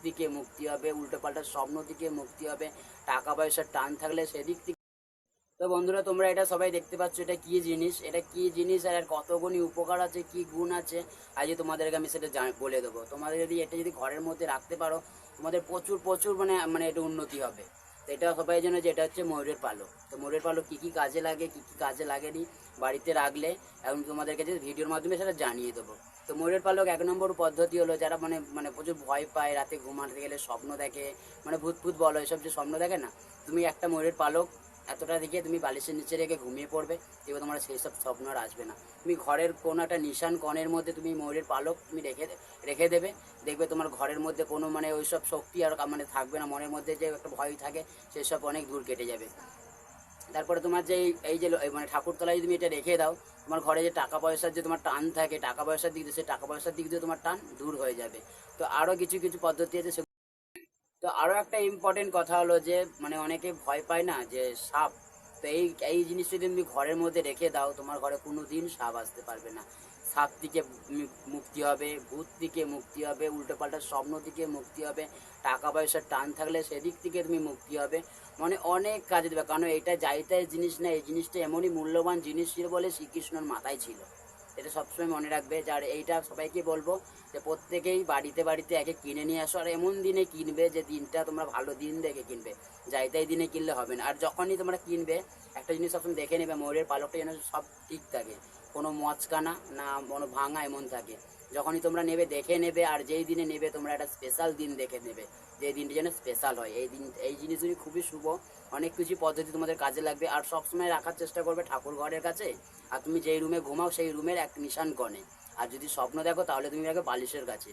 থেকে মুক্তি হবে, উল্টোপাল্টা স্বপ্ন থেকে মুক্তি হবে, টাকা পয়সার টান থাকলে সেদিক থেকে। তো বন্ধুরা, তোমরা এটা সবাই দেখতে পাচ্ছ, এটা কি জিনিস, এটা কি জিনিস আর এর কতগুণী উপকার আছে, কি গুণ আছে, আজকে তোমাদেরকে আমি সেটা বলে দেবো। তোমাদের যদি এটা যদি ঘরের মধ্যে রাখতে পারো, তোমাদের প্রচুর প্রচুর মানে মানে এটা উন্নতি হবে। তো এটা সবাই জন্য যে এটা হচ্ছে ময়ূরের পালক। তো ময়ূরের পালক কী কী কাজে লাগে, কী কী কাজে লাগেনি বাড়িতে রাখলে, এবং তোমাদেরকে যে ভিডিওর মাধ্যমে সেটা জানিয়ে দেবো। তো ময়ূরের পালক 1 নম্বর পদ্ধতি হলো, যারা মানে মানে প্রচুর ভয় পায়, রাতে ঘুমাতে গেলে স্বপ্ন দেখে, মানে ভূত ফুত বলো এসব যে স্বপ্ন দেখে না, তুমি একটা ময়ূরের পালক এতটা দেখে তুমি বালিশের নিচে রেখে ঘুমিয়ে পড়বে, এবার তোমার সেই সব স্বপ্ন আর আসবে না। তুমি ঘরের কোনো একটা নিশান কণের মধ্যে তুমি ময়ূরের পালক তুমি রেখে দেবে, দেখবে তোমার ঘরের মধ্যে কোনো মানে ওই সব শক্তি আর মানে থাকবে না, মনের মধ্যে যে একটা ভয় থাকে সেসব অনেক দূর কেটে যাবে। তারপরে তোমার যে এই যে মানে ঠাকুরতলায় তুমি এটা রেখে দাও, তোমার ঘরে যে টাকা পয়সার যে তোমার টান থাকে, টাকা পয়সার দিক দিয়ে, সেই টাকা পয়সার দিক দিয়ে তোমার টান দূর হয়ে যাবে। তো আরও কিছু কিছু পদ্ধতি আছে। তো আরও একটা ইম্পর্টেন্ট কথা হলো যে মানে অনেকে ভয় পায় না যে সাপ। তো এই জিনিসটা যদি তুমি ঘরের মধ্যে রেখে দাও, তোমার ঘরে কোনো দিন সাপ আসতে পারবে না। সাপ থেকে মুক্তি হবে, ভূত থেকে মুক্তি হবে, উল্টোপাল্টা স্বপ্ন থেকে মুক্তি হবে, টাকা পয়সার টান থাকলে সেদিক থেকে তুমি মুক্তি হবে। মানে অনেক কাজে দেবে, কারণ এটা যাইতাই জিনিস না, এই জিনিসটা এমনই মূল্যবান জিনিস ছিল বলে শ্রীকৃষ্ণর মাথায় ছিল। এটা সবসময় মনে রাখবে। যার এইটা সবাইকে বলবো যে প্রত্যেকেই বাড়িতে বাড়িতে একে কিনে নিয়ে আসো, আর এমন দিনে কিনবে যে দিনটা তোমরা ভালো দিন দেখে কিনবে, যাইতাই দিনে কিনলে হবে না। আর যখনই তোমরা কিনবে, একটা জিনিস সবসময় দেখে নেবে ময়ূরের পালকটা যেন সব ঠিক থাকে, কোনো মচকানা না কোনো ভাঙা এমন থাকে। যখনই তোমরা নেবে দেখে নেবে, আর যেই দিনে নেবে তোমরা একটা স্পেশাল দিন দেখে নেবে, যে দিনটি যেন স্পেশাল হয়। এই দিন এই জিনিসগুলি খুবই শুভ, অনেক কিছু পদ্ধতি তোমাদের কাজে লাগবে। আর সবসময় রাখার চেষ্টা করবে ঠাকুর ঘরের কাছে, আর তুমি যেই রুমে ঘুমাও সেই রুমের এক নিশান কণে। আর যদি স্বপ্ন দেখো তাহলে তুমি রাখো বালিশের কাছে।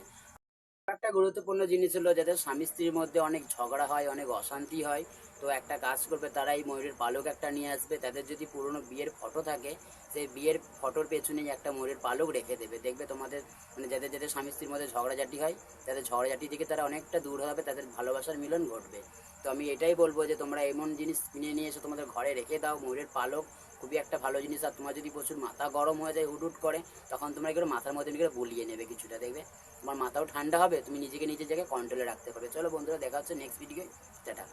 একটা গুরুত্বপূর্ণ জিনিস হলো, যাদের স্বামী স্ত্রীর মধ্যে অনেক ঝগড়া হয়, অনেক অশান্তি হয়, তো একটা কাজ করবে, তারা এই ময়ূরের পালক একটা নিয়ে আসবে। তাদের যদি পুরনো বিয়ের ফটো থাকে, সেই বিয়ের ফটোর পেছনে একটা ময়ূরের পালক রেখে দেবে, দেখবে তোমাদের মানে যাদের যাদের স্বামী স্ত্রীর মধ্যে ঝগড়াঝাটি হয়, তাদের ঝগড়াঝাটি থেকে তারা অনেকটা দূর হবে, তাদের ভালোবাসার মিলন ঘটবে। তো আমি এটাই বলবো যে তোমরা এমন জিনিস কিনে নিয়ে এসে তোমাদের ঘরে রেখে দাও। ময়ূরের পালক খুবই একটা ভালো জিনিস। আর তোমার যদি প্রচুর মাথা গরম হয়ে যায়, হুট করে, তখন তোমরা এগুলো মাথার মধ্যে নিয়ে বলিয়ে নেবে কিছুটা, দেখবে তোমার মাথাও ঠান্ডা হবে, তুমি নিজেকে নিজের জায়গায় কন্ট্রোলে রাখতে পারবে। চলো বন্ধুরা, দেখা হচ্ছে নেক্সট ভিডিও। টাটা।